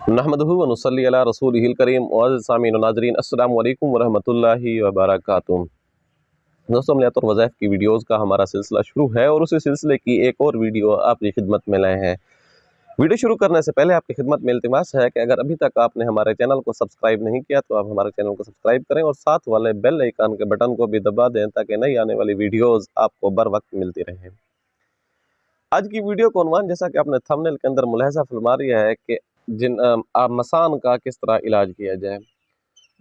नहमदुहु व नुसल्ली अला रसूलिहिल करीम मुअज़्ज़िज़ सामीन व नाज़रीन अस्सलामु अलैकुम व रहमतुल्लाहि व बरकातुहू। दोस्तों, अमलियात और वज़ाइफ की वीडियोज़ का हमारा सिलसिला शुरू है और उसी सिलसिले की एक और वीडियो आपकी खिदमत में लाए हैं। वीडियो शुरू करने से पहले आपकी खिदमत में इल्तिमास है कि अगर अभी तक आपने हमारे चैनल को सब्सक्राइब नहीं किया तो आप हमारे चैनल को सब्सक्राइब करें और साथ वाले बेल आइकन के बटन को भी दबा दें ताकि नई आने वाली वीडियोज़ आपको बर वक्त मिलती रहें। आज की वीडियो का उन्वान, जैसा कि आपने थंबनेल के अंदर मुलाहिज़ा फरमा लिया है कि मसान का किस तरह इलाज किया जाए।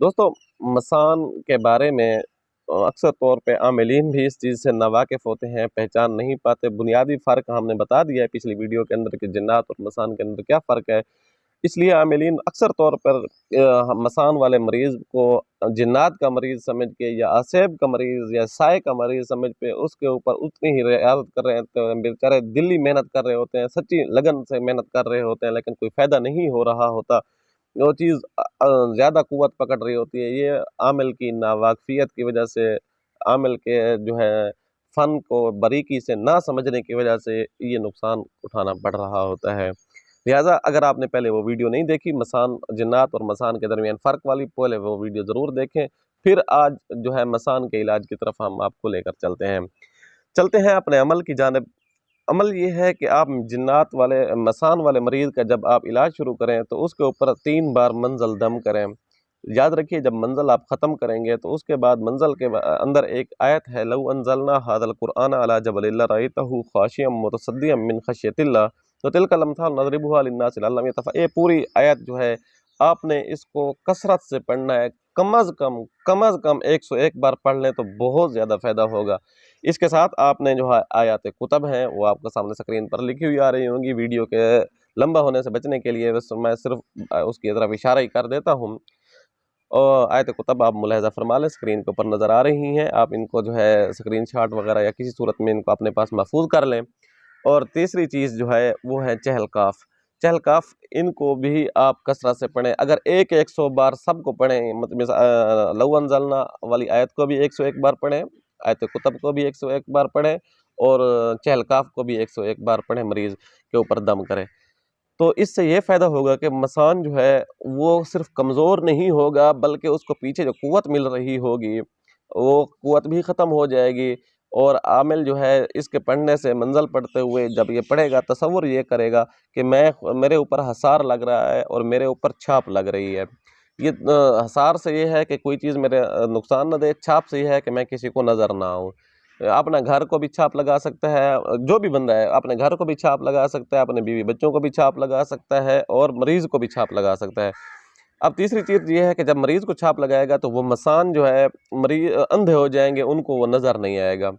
दोस्तों, मसान के बारे में अक्सर तौर पे आमिलीन भी इस चीज़ से नावाकिफ़ होते हैं, पहचान नहीं पाते। बुनियादी फ़र्क हमने बता दिया है पिछली वीडियो के अंदर कि जिन्नात और मसान के अंदर क्या फ़र्क है। इसलिए आमिलीन अक्सर तौर पर मसान वाले मरीज़ को जिन्नात का मरीज़ समझ के या आसेब का मरीज़ या साए का मरीज़ समझ पे उसके ऊपर उतनी ही रियाज़त कर रहे होते हैं। बेचारे दिली मेहनत कर रहे होते हैं, सच्ची लगन से मेहनत कर रहे होते हैं, लेकिन कोई फ़ायदा नहीं हो रहा होता। वो चीज़ ज़्यादा क़ुव्वत पकड़ रही होती है। ये आमिल की नावाक़फ़ियत की वजह से, आमिल के जो है फ़न को बारीकी से ना समझने की वजह से ये नुकसान उठाना पड़ रहा होता है। लिहाजा अगर आपने पहले वो वीडियो नहीं देखी, मसान जिन्नात और मसान के दरमियान फ़र्क वाली, पहले वो वीडियो ज़रूर देखें। फिर आज जो है मसान के इलाज की तरफ हम आपको लेकर चलते हैं अपने अमल की जानिब। अमल ये है कि आप जिन्नात वाले, मसान वाले मरीज़ का जब आप इलाज शुरू करें तो उसके ऊपर 3 बार मंज़ल दम करें। याद रखिए, जब मंज़ल आप ख़त्म करेंगे तो उसके बाद मंज़ल के अंदर एक आयत है, लौ अंज़लना हाज़ल क़ुरआन अला जबलिन लरअयतहु ख़ाशिअम मुतसद्दिअम मिन ख़श्यतिल्लाह तो तिलकल अम्साल नज़रिबुहा लिन्नासि लअल्लहुम यतफ़क्करून। ये पूरी आयत जो है आपने इसको कसरत से पढ़ना है। कम अज़ कम 101 बार पढ़ लें तो बहुत ज़्यादा फ़ायदा होगा। इसके साथ आपने जो है आयात कुतब हैं वो आपके सामने स्क्रीन पर लिखी हुई आ रही होंगी। वीडियो के लंबा होने से बचने के लिए बस मैं सिर्फ उसकी तरफ इशारा ही कर देता हूँ। और आयत कुतब आप मुलाहिज़ा फरमा लें, स्क्रीन के ऊपर नज़र आ रही हैं। आप इनको जो है स्क्रीनशॉट वगैरह या किसी सूरत में इनको अपने पास महफूज कर लें। और तीसरी चीज़ जो है वो है चहल काफ, इनको भी आप कसरत से पढ़ें। अगर 100 बार सबको पढ़ें, मतलब लौ अंज़लना वाली आयत को भी 101 बार पढ़ें, आयत कुतब को भी 101 बार पढ़ें और चहल काफ को भी 101 बार पढ़ें, मरीज़ के ऊपर दम करें। तो इससे ये फ़ायदा होगा कि मसान जो है वो सिर्फ कमज़ोर नहीं होगा, बल्कि उसको पीछे जो क़ुव्वत मिल रही होगी वो क़ुव्वत भी ख़त्म हो जाएगी। और आमिल जो है इसके पढ़ने से, मंज़ल पढ़ते हुए जब ये पढ़ेगा, तसव्वुर ये करेगा कि मेरे ऊपर हसार लग रहा है और मेरे ऊपर छाप लग रही है। ये हसार से ये है कि कोई चीज़ मेरे नुकसान न दे, छाप से ये है कि मैं किसी को नज़र ना आऊँ। अपना घर को भी छाप लगा सकता है, जो भी बंदा है अपने घर को भी छाप लगा सकता है, अपने बीवी बच्चों को भी छाप लगा सकता है और मरीज़ को भी छाप लगा सकता है। अब तीसरी चीज़ ये है कि जब मरीज़ को छाप लगाएगा तो वो मसान जो है अंधे हो जाएंगे, उनको वो नज़र नहीं आएगा।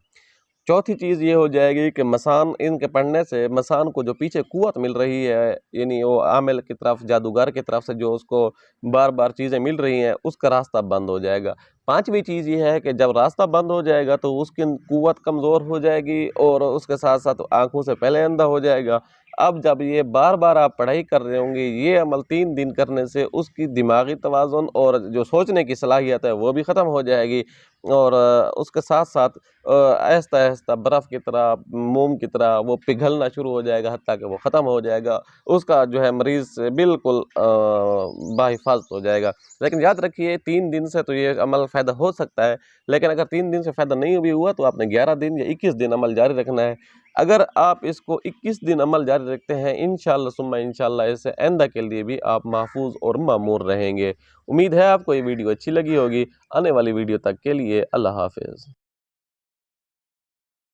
चौथी चीज़ ये हो जाएगी कि मसान, इनके पढ़ने से मसान को जो पीछे क़ुव्वत मिल रही है, यानी वो आमिल की तरफ, जादूगर की तरफ से जो उसको बार बार चीज़ें मिल रही हैं, उसका रास्ता बंद हो जाएगा। पांचवी चीज़ ये है कि जब रास्ता बंद हो जाएगा तो उसकी क़ुव्वत कमज़ोर हो जाएगी और उसके साथ साथ आँखों से पहले अंधा हो जाएगा। अब जब ये बार बार आप पढ़ाई कर रहे होंगे, ये अमल 3 दिन करने से उसकी दिमागी तवाज़ुन और जो सोचने की सलाहियत है वो भी ख़त्म हो जाएगी। और उसके साथ साथ आहिस्ता आहिस्ता बर्फ़ की तरह, मोम की तरह वो पिघलना शुरू हो जाएगा, हत्ता कि वो ख़त्म हो जाएगा। उसका जो है मरीज़ से बिल्कुल बाहिफ़ाज़त हो जाएगा। लेकिन याद रखिए, 3 दिन से तो ये अमल फ़ायदा हो सकता है, लेकिन अगर 3 दिन से फ़ायदा नहीं भी हुआ तो आपने 11 दिन या 21 दिन अमल जारी रखना है। अगर आप इसको 21 दिन अमल जारी रखते हैं, इंशाअल्लाह सुम्मा इंशाअल्लाह, इससे आइंदा के लिए भी आप महफूज और मामूर रहेंगे। उम्मीद है आपको ये वीडियो अच्छी लगी होगी। आने वाली वीडियो तक के लिए अल्लाह हाफ़िज़।